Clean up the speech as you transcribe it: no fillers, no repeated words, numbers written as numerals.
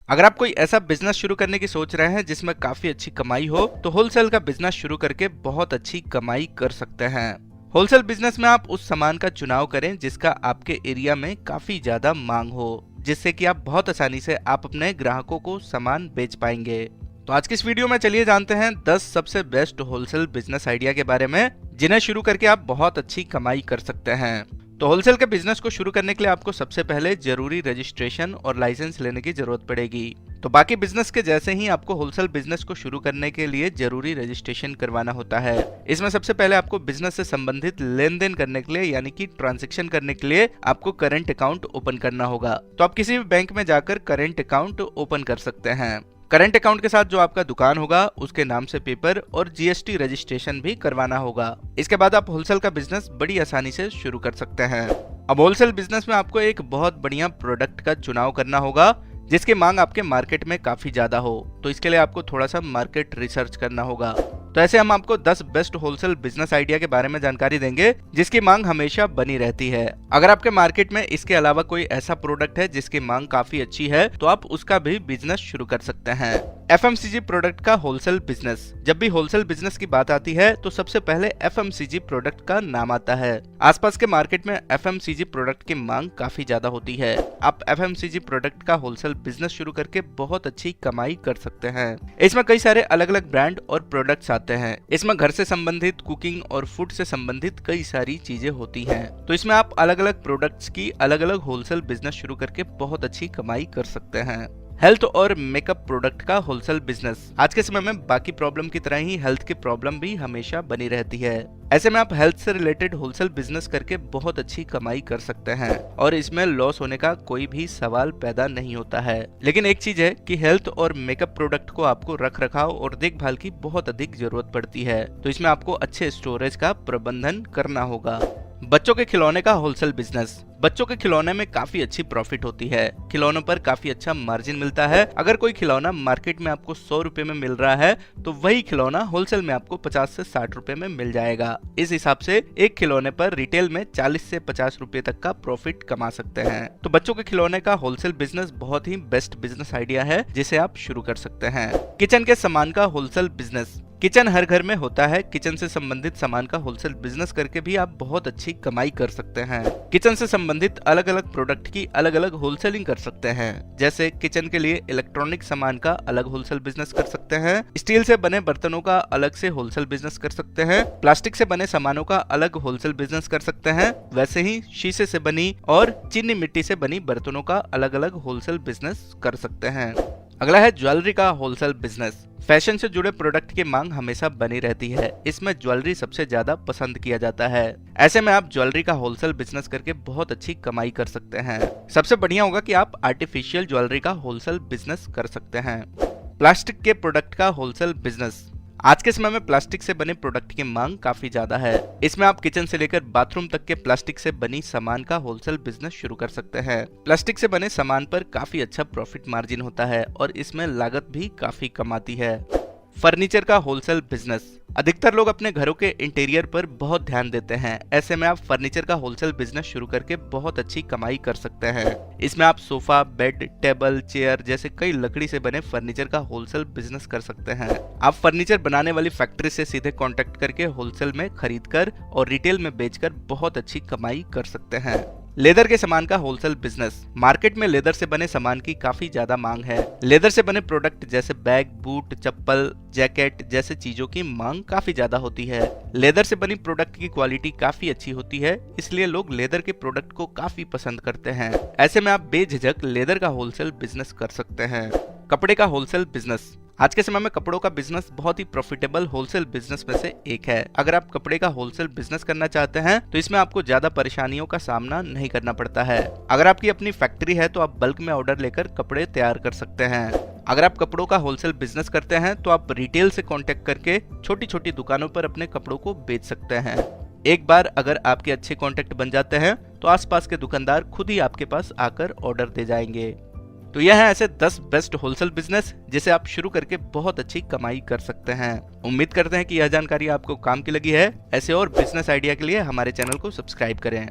अगर आप कोई ऐसा बिजनेस शुरू करने की सोच रहे हैं जिसमें काफी अच्छी कमाई हो, तो होलसेल का बिजनेस शुरू करके बहुत अच्छी कमाई कर सकते हैं। होलसेल बिजनेस में आप उस सामान का चुनाव करें जिसका आपके एरिया में काफी ज्यादा मांग हो, जिससे कि आप बहुत आसानी से आप अपने ग्राहकों को सामान बेच पाएंगे। तो आज की इस वीडियो में चलिए जानते हैं 10 सबसे बेस्ट होलसेल बिजनेस आइडिया के बारे में, जिन्हें शुरू करके आप बहुत अच्छी कमाई कर सकते हैं। तो होलसेल के बिजनेस को शुरू करने के लिए आपको सबसे पहले जरूरी रजिस्ट्रेशन और लाइसेंस लेने की जरूरत पड़ेगी। तो बाकी बिजनेस के जैसे ही आपको होलसेल बिजनेस को शुरू करने के लिए जरूरी रजिस्ट्रेशन करवाना होता है। इसमें सबसे पहले आपको बिजनेस से संबंधित लेन देन करने के लिए यानी कि ट्रांजैक्शन करने के लिए आपको करंट अकाउंट ओपन करना होगा। तो आप किसी भी बैंक में जाकर करंट अकाउंट ओपन कर सकते हैं। करंट अकाउंट के साथ जो आपका दुकान होगा उसके नाम से पेपर और जीएसटी रजिस्ट्रेशन भी करवाना होगा। इसके बाद आप होलसेल का बिजनेस बड़ी आसानी से शुरू कर सकते हैं। अब होलसेल बिजनेस में आपको एक बहुत बढ़िया प्रोडक्ट का चुनाव करना होगा जिसकी मांग आपके मार्केट में काफी ज्यादा हो। तो इसके लिए आपको थोड़ा सा मार्केट रिसर्च करना होगा। तो ऐसे हम आपको 10 बेस्ट होलसेल बिजनेस आइडिया के बारे में जानकारी देंगे जिसकी मांग हमेशा बनी रहती है। अगर आपके मार्केट में इसके अलावा कोई ऐसा प्रोडक्ट है जिसकी मांग काफी अच्छी है, तो आप उसका भी बिजनेस शुरू कर सकते हैं। एफएमसीजी प्रोडक्ट का होलसेल बिजनेस। जब भी होलसेल बिजनेस की बात आती है तो सबसे पहले एफएमसीजी प्रोडक्ट का नाम आता है। आसपास के मार्केट में एफएमसीजी प्रोडक्ट की मांग काफी ज्यादा होती है। आप एफएमसीजी प्रोडक्ट का होलसेल बिजनेस शुरू करके बहुत अच्छी कमाई कर सकते हैं। इसमें कई सारे अलग अलग ब्रांड और प्रोडक्ट्स आते हैं। इसमें घर से संबंधित, कुकिंग और फूड से संबंधित कई सारी चीजें होती हैं। तो इसमें आप अलग अलग प्रोडक्ट्स की अलग अलग होलसेल बिजनेस शुरू करके बहुत अच्छी कमाई कर सकते हैं। हेल्थ और मेकअप प्रोडक्ट का होलसेल बिजनेस। आज के समय में बाकी प्रॉब्लम की तरह ही हेल्थ की प्रॉब्लम भी हमेशा बनी रहती है। ऐसे में आप हेल्थ से रिलेटेड होलसेल बिजनेस करके बहुत अच्छी कमाई कर सकते हैं और इसमें लॉस होने का कोई भी सवाल पैदा नहीं होता है। लेकिन एक चीज है कि हेल्थ और मेकअप प्रोडक्ट को आपको रख रखाव और देखभाल की बहुत अधिक जरूरत पड़ती है। तो इसमें आपको अच्छे स्टोरेज का प्रबंधन करना होगा। बच्चों के खिलौने का होलसेल बिजनेस। बच्चों के खिलौने में काफी अच्छी प्रॉफिट होती है। खिलौनों पर काफी अच्छा मार्जिन मिलता है। अगर कोई खिलौना मार्केट में आपको 100 रुपए में मिल रहा है तो वही खिलौना होलसेल में आपको 50 से 60 रुपए में मिल जाएगा। इस हिसाब से एक खिलौने पर रिटेल में 40 से 50 रुपए तक का प्रॉफिट कमा सकते हैं। तो बच्चों के खिलौने का होलसेल बिजनेस बहुत ही बेस्ट बिजनेस आइडिया है जिसे आप शुरू कर सकते हैं। किचन के सामान का होलसेल बिजनेस। किचन हर घर में होता है। किचन से संबंधित सामान का होलसेल बिजनेस करके भी आप बहुत अच्छी कमाई कर सकते हैं। किचन से संबंधित अलग अलग प्रोडक्ट की अलग अलग होलसेलिंग कर सकते हैं। जैसे किचन के लिए इलेक्ट्रॉनिक सामान का अलग होलसेल बिजनेस कर सकते हैं। स्टील से बने बर्तनों का अलग से होलसेल बिजनेस कर सकते हैं। प्लास्टिक से बने सामानों का अलग होलसेल बिजनेस कर सकते हैं। वैसे ही शीशे से बनी और चीनी मिट्टी से बनी बर्तनों का अलग अलग होलसेल बिजनेस कर सकते हैं। अगला है ज्वेलरी का होलसेल बिजनेस। फैशन से जुड़े प्रोडक्ट की मांग हमेशा बनी रहती है। इसमें ज्वेलरी सबसे ज्यादा पसंद किया जाता है। ऐसे में आप ज्वेलरी का होलसेल बिजनेस करके बहुत अच्छी कमाई कर सकते हैं। सबसे बढ़िया होगा कि आप आर्टिफिशियल ज्वेलरी का होलसेल बिजनेस कर सकते हैं। प्लास्टिक के प्रोडक्ट का होलसेल बिजनेस। आज के समय में प्लास्टिक से बने प्रोडक्ट की मांग काफी ज्यादा है। इसमें आप किचन से लेकर बाथरूम तक के प्लास्टिक से बनी सामान का होलसेल बिजनेस शुरू कर सकते हैं। प्लास्टिक से बने सामान पर काफी अच्छा प्रॉफिट मार्जिन होता है और इसमें लागत भी काफी कम आती है। फर्नीचर का होलसेल बिजनेस। अधिकतर लोग अपने घरों के इंटीरियर पर बहुत ध्यान देते हैं। ऐसे में आप फर्नीचर का होलसेल बिजनेस शुरू करके बहुत अच्छी कमाई कर सकते हैं। इसमें आप सोफा, बेड, टेबल, चेयर जैसे कई लकड़ी से बने फर्नीचर का होलसेल बिजनेस कर सकते हैं। आप फर्नीचर बनाने वाली फैक्ट्री से सीधे कॉन्टेक्ट करके होलसेल में खरीद कर और रिटेल में बेचकर बहुत अच्छी कमाई कर सकते हैं। लेदर के सामान का होलसेल बिजनेस। मार्केट में लेदर से बने सामान की काफी ज्यादा मांग है। लेदर से बने प्रोडक्ट जैसे बैग, बूट, चप्पल, जैकेट जैसे चीजों की मांग काफी ज्यादा होती है। लेदर से बनी प्रोडक्ट की क्वालिटी काफी अच्छी होती है, इसलिए लोग लेदर के प्रोडक्ट को काफी पसंद करते हैं। ऐसे में आप बेझिझक लेदर का होलसेल बिजनेस कर सकते हैं। कपड़े का होलसेल बिजनेस। आज के समय में कपड़ों का बिजनेस बहुत ही प्रॉफिटेबल होलसेल बिजनेस में से एक है। अगर आप कपड़े का होलसेल बिजनेस करना चाहते हैं तो इसमें आपको ज्यादा परेशानियों का सामना नहीं करना पड़ता है। अगर आपकी अपनी फैक्ट्री है तो आप बल्क में ऑर्डर लेकर कपड़े तैयार कर सकते हैं। अगर आप कपड़ों का होलसेल बिजनेस करते हैं तो आप रिटेल से कॉन्टेक्ट करके छोटी छोटी दुकानों पर अपने कपड़ों को बेच सकते हैं। एक बार अगर आपके अच्छे कॉन्टेक्ट बन जाते हैं तो आसपास के दुकानदार खुद ही आपके पास आकर ऑर्डर दे जाएंगे। तो यह है ऐसे 10 बेस्ट होलसेल बिजनेस जिसे आप शुरू करके बहुत अच्छी कमाई कर सकते हैं। उम्मीद करते हैं कि यह जानकारी आपको काम की लगी है। ऐसे और बिजनेस आइडिया के लिए हमारे चैनल को सब्सक्राइब करें।